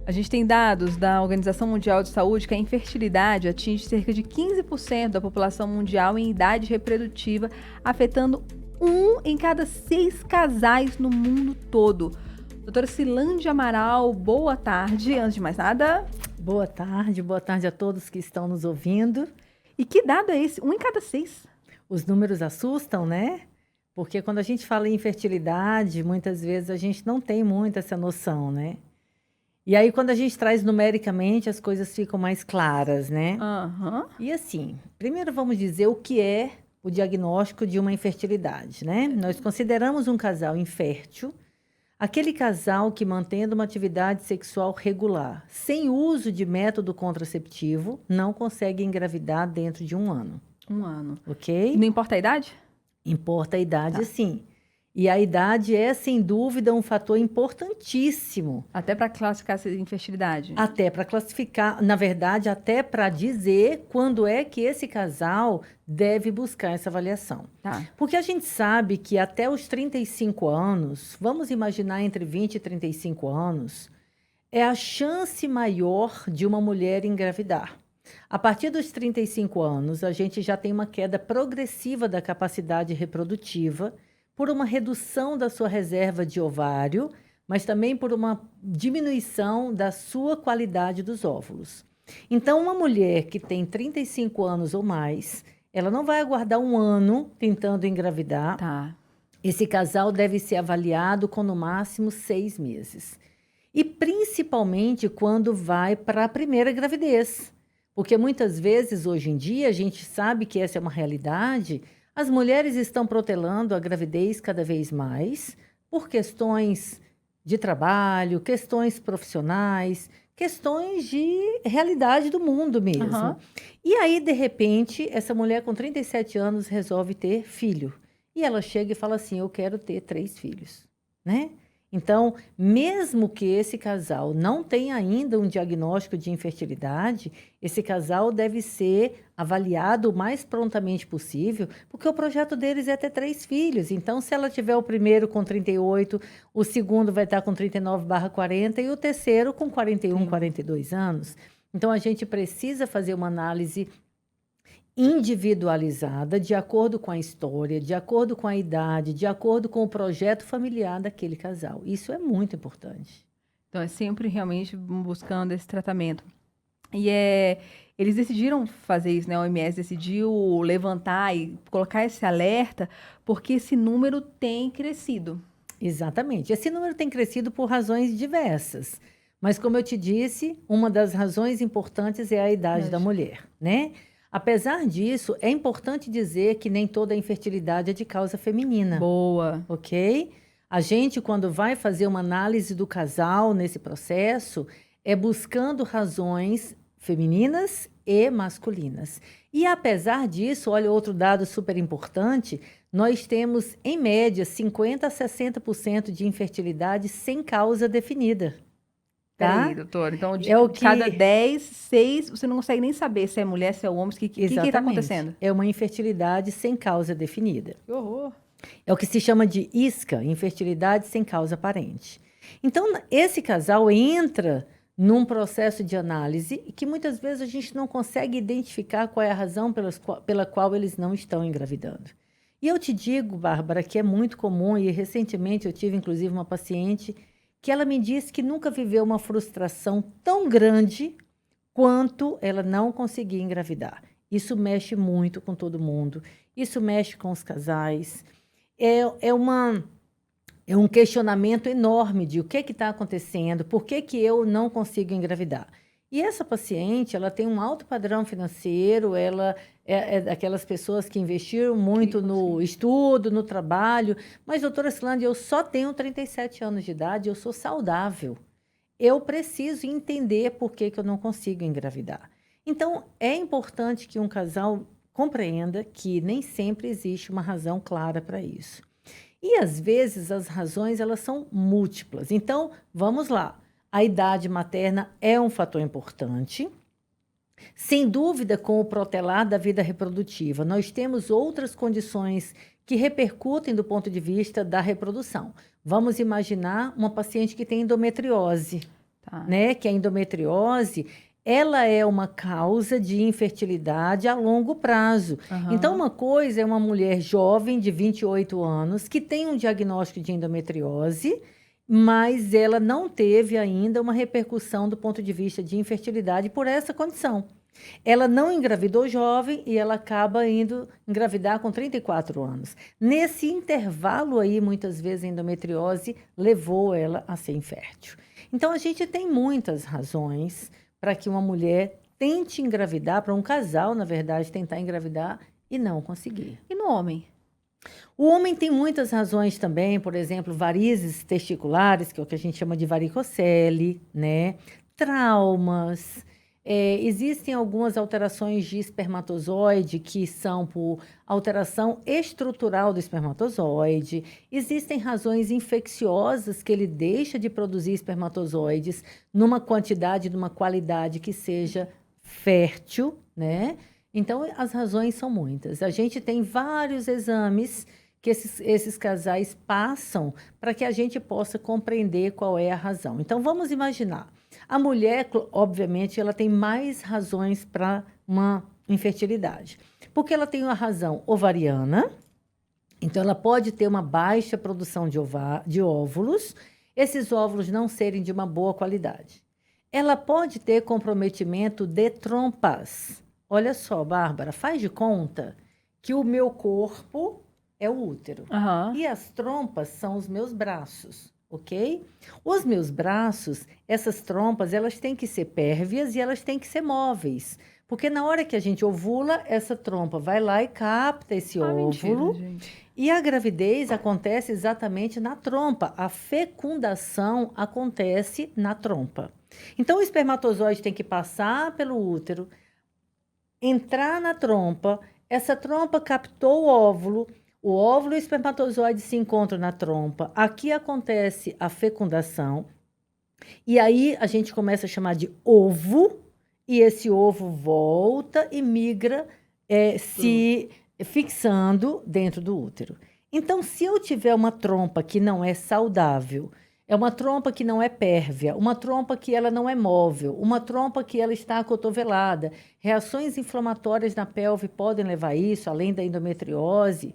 A gente tem dados da Organização Mundial de Saúde que a infertilidade atinge cerca de 15% da população mundial em idade reprodutiva, afetando 1 em cada 6 casais no mundo todo. Doutora Silândia Amaral, boa tarde. Antes de mais nada... Boa tarde a todos que estão nos ouvindo. E que dado é esse? 1 em cada 6? Os números assustam, né? Porque quando a gente fala em infertilidade, muitas vezes a gente não tem muito essa noção, né? E aí, quando a gente traz numericamente, as coisas ficam mais claras, né? Aham. E assim, primeiro vamos dizer o que é o diagnóstico de uma infertilidade, né? Nós consideramos um casal infértil aquele casal que, mantendo uma atividade sexual regular, sem uso de método contraceptivo, não consegue engravidar dentro de 1 ano. 1 ano. Ok? Não importa a idade? Importa a idade, Tá. sim. E a idade é, sem dúvida, um fator importantíssimo. Até para classificar essa infertilidade? Até para classificar, na verdade, até para dizer quando é que esse casal deve buscar essa avaliação. Tá. Porque a gente sabe que até os 35 anos, vamos imaginar entre 20 e 35 anos, é a chance maior de uma mulher engravidar. A partir dos 35 anos, a gente já tem uma queda progressiva da capacidade reprodutiva por uma redução da sua reserva de ovário, mas também por uma diminuição da sua qualidade dos óvulos. Então, uma mulher que tem 35 anos ou mais, ela não vai aguardar 1 ano tentando engravidar. Tá. Esse casal deve ser avaliado com, no máximo, 6 meses. E principalmente quando vai para a primeira gravidez. Porque muitas vezes, hoje em dia, a gente sabe que essa é uma realidade. As mulheres estão protelando a gravidez cada vez mais por questões de trabalho, questões profissionais, questões de realidade do mundo mesmo. Uhum. E aí, de repente, essa mulher com 37 anos resolve ter filho. E ela chega e fala assim, eu quero ter 3 filhos, né? Então, mesmo que esse casal não tenha ainda um diagnóstico de infertilidade, esse casal deve ser avaliado o mais prontamente possível, porque o projeto deles é ter 3 filhos. Então, se ela tiver o primeiro com 38, o segundo vai estar com 39/40 e o terceiro com 41, 42 anos. Então, a gente precisa fazer uma análise individualizada, de acordo com a história, de acordo com a idade, de acordo com o projeto familiar daquele casal. Isso é muito importante. Então, é sempre realmente buscando esse tratamento. E eles decidiram fazer isso, né? A OMS decidiu levantar e colocar esse alerta porque esse número tem crescido. Exatamente. Esse número tem crescido por razões diversas. Mas, como eu te disse, uma das razões importantes é a idade da mulher, né? Apesar disso, é importante dizer que nem toda infertilidade é de causa feminina. Boa. Ok? A gente, quando vai fazer uma análise do casal nesse processo, é buscando razões femininas e masculinas. E apesar disso, olha outro dado super importante, nós temos, em média, 50% a 60% de infertilidade sem causa definida. Tá? Peraí, doutor. Então, de É o que... cada 10, 6, você não consegue nem saber se é mulher, se é homem, o que está acontecendo? É uma infertilidade sem causa definida. Que horror. É o que se chama de ISCA, infertilidade sem causa aparente. Então, esse casal entra num processo de análise que muitas vezes a gente não consegue identificar qual é a razão pela qual eles não estão engravidando. E eu te digo, Bárbara, que é muito comum, e recentemente eu tive, inclusive, uma paciente que ela me disse que nunca viveu uma frustração tão grande quanto ela não conseguir engravidar. Isso mexe muito com todo mundo, isso mexe com os casais. É um questionamento enorme de o que está acontecendo, por que eu não consigo engravidar. E essa paciente, ela tem um alto padrão financeiro, ela é daquelas pessoas que investiram muito no estudo, no trabalho. Mas, doutora Silândia, eu só tenho 37 anos de idade, eu sou saudável. Eu preciso entender por que eu não consigo engravidar. Então, é importante que um casal compreenda que nem sempre existe uma razão clara para isso. E, às vezes, as razões elas são múltiplas. Então, vamos lá. A idade materna é um fator importante. Sem dúvida, com o protelar da vida reprodutiva, nós temos outras condições que repercutem do ponto de vista da reprodução. Vamos imaginar uma paciente que tem endometriose. né? Que a endometriose, ela é uma causa de infertilidade a longo prazo. Então, uma coisa é uma mulher jovem de 28 anos que tem um diagnóstico de endometriose, mas ela não teve ainda uma repercussão do ponto de vista de infertilidade por essa condição. Ela não engravidou jovem e ela acaba indo engravidar com 34 anos. Nesse intervalo aí, muitas vezes, a endometriose levou ela a ser infértil. Então, a gente tem muitas razões para que uma mulher tente engravidar, para um casal, na verdade, tentar engravidar e não conseguir. E no homem? O homem tem muitas razões também, por exemplo, varizes testiculares, que é o que a gente chama de varicocele, né? Traumas. Existem algumas alterações de espermatozoide que são por alteração estrutural do espermatozoide. Existem razões infecciosas que ele deixa de produzir espermatozoides numa quantidade, numa qualidade que seja fértil, né? Então, as razões são muitas. A gente tem vários exames que esses casais passam para que a gente possa compreender qual é a razão. Então, vamos imaginar. A mulher, obviamente, ela tem mais razões para uma infertilidade. Porque ela tem uma razão ovariana, então ela pode ter uma baixa produção de óvulos, esses óvulos não serem de uma boa qualidade. Ela pode ter comprometimento de trompas. Olha só, Bárbara, faz de conta que o meu corpo é o útero. E as trompas são os meus braços, ok? Os meus braços, essas trompas, elas têm que ser pérvias e elas têm que ser móveis. Porque na hora que a gente ovula, essa trompa vai lá e capta esse óvulo. Mentira, e a gravidez acontece exatamente na trompa. A fecundação acontece na trompa. Então, o espermatozoide tem que passar pelo útero, entrar na trompa, essa trompa captou o óvulo e o espermatozoide se encontram na trompa. Aqui acontece a fecundação. E aí a gente começa a chamar de ovo. E esse ovo volta e migra, se fixando dentro do útero. Então, se eu tiver uma trompa que não é saudável, é uma trompa que não é pérvia, uma trompa que ela não é móvel, uma trompa que ela está acotovelada, reações inflamatórias na pelve podem levar a isso, além da endometriose.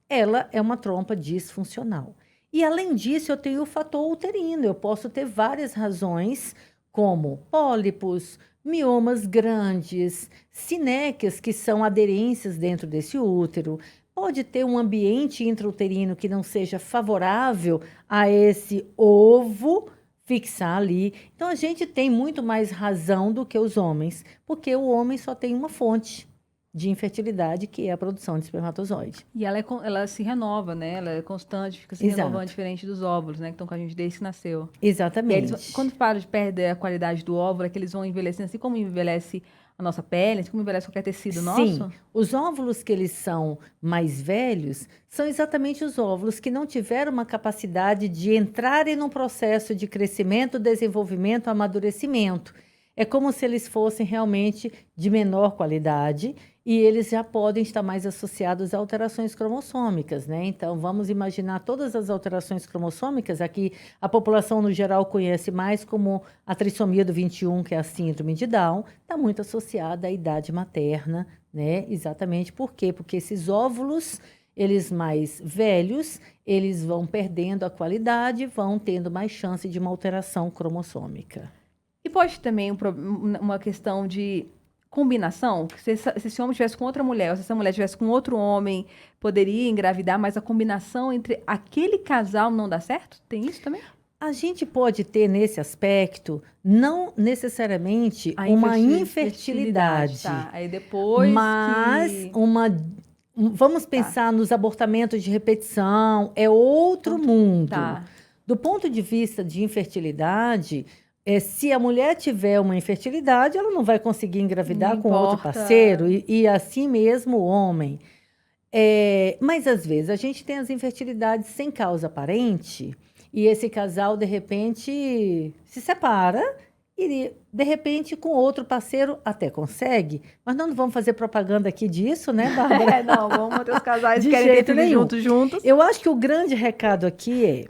Ela é uma trompa disfuncional. E, além disso, eu tenho o fator uterino. Eu posso ter várias razões, como pólipos, miomas grandes, sinéquias, que são aderências dentro desse útero. Pode ter um ambiente intrauterino que não seja favorável a esse ovo fixar ali. Então, a gente tem muito mais razão do que os homens, porque o homem só tem uma fonte de infertilidade, que é a produção de espermatozoide. E ela se renova, né? Ela é constante, fica se renovando, diferente dos óvulos, né? Que estão com a gente desde que nasceu. Exatamente. Eles, quando param de perder a qualidade do óvulo, é que eles vão envelhecendo, assim como envelhece a nossa pele, assim como envelhece qualquer tecido nosso? Sim. Os óvulos que eles são mais velhos são exatamente os óvulos que não tiveram uma capacidade de entrarem num processo de crescimento, desenvolvimento, amadurecimento. É como se eles fossem realmente de menor qualidade e eles já podem estar mais associados a alterações cromossômicas, né? Então, vamos imaginar todas as alterações cromossômicas. Aqui, a população, no geral, conhece mais como a trissomia do 21, que é a síndrome de Down, está muito associada à idade materna, né? Exatamente por quê? Porque esses óvulos, eles mais velhos, eles vão perdendo a qualidade, vão tendo mais chance de uma alteração cromossômica. E pode também uma questão de combinação? Se esse homem estivesse com outra mulher, ou se essa mulher estivesse com outro homem, poderia engravidar, mas a combinação entre aquele casal não dá certo? Tem isso também? A gente pode ter, nesse aspecto, não necessariamente uma infertilidade. Tá. Aí depois mas vamos pensar nos abortamentos de repetição, é outro mundo. Tá. Do ponto de vista de infertilidade, se a mulher tiver uma infertilidade, ela não vai conseguir engravidar com outro parceiro, e assim mesmo o homem. Mas, às vezes, a gente tem as infertilidades sem causa aparente, e esse casal, de repente, se separa, e, de repente, com outro parceiro até consegue. Mas não vamos fazer propaganda aqui disso, né, Bárbara? Não, vamos manter os casais que querem ter filhos juntos. Eu acho que o grande recado aqui é: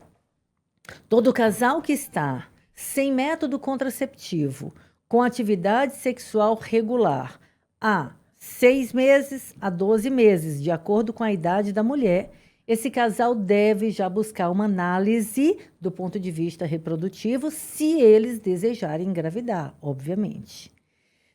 todo casal que está sem método contraceptivo, com atividade sexual regular, há 6 meses a 12 meses, de acordo com a idade da mulher, esse casal deve já buscar uma análise do ponto de vista reprodutivo, se eles desejarem engravidar, obviamente.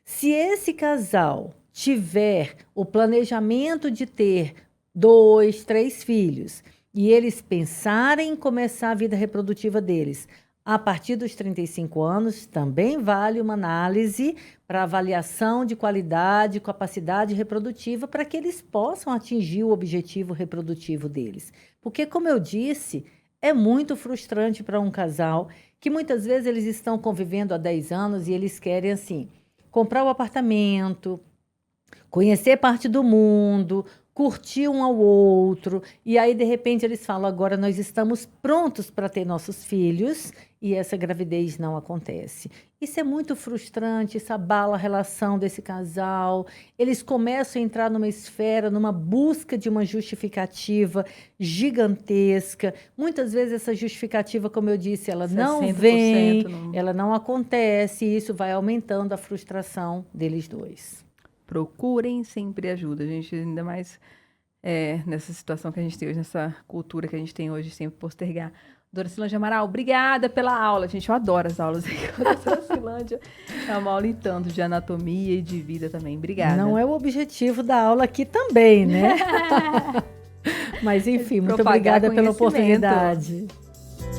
Se esse casal tiver o planejamento de ter 2, 3 filhos, e eles pensarem em começar a vida reprodutiva deles a partir dos 35 anos, também vale uma análise para avaliação de qualidade e capacidade reprodutiva para que eles possam atingir o objetivo reprodutivo deles. Porque, como eu disse, é muito frustrante para um casal que muitas vezes eles estão convivendo há 10 anos e eles querem, assim, comprar o apartamento, conhecer parte do mundo, curtir um ao outro, e aí, de repente, eles falam, agora nós estamos prontos para ter nossos filhos, e essa gravidez não acontece. Isso é muito frustrante, isso abala a relação desse casal, eles começam a entrar numa esfera, numa busca de uma justificativa gigantesca. Muitas vezes essa justificativa, como eu disse, ela não vem, ela não acontece, e isso vai aumentando a frustração deles dois. Procurem sempre ajuda, gente, ainda mais nessa situação que a gente tem hoje, nessa cultura que a gente tem hoje, sempre postergar. Doutora Cilândia Amaral, obrigada pela aula. Gente, eu adoro as aulas aqui. A doutora Cilândia é uma aula em tanto de anatomia e de vida também. Obrigada. Não é o objetivo da aula aqui também, né? Mas, enfim, muito obrigada pela oportunidade.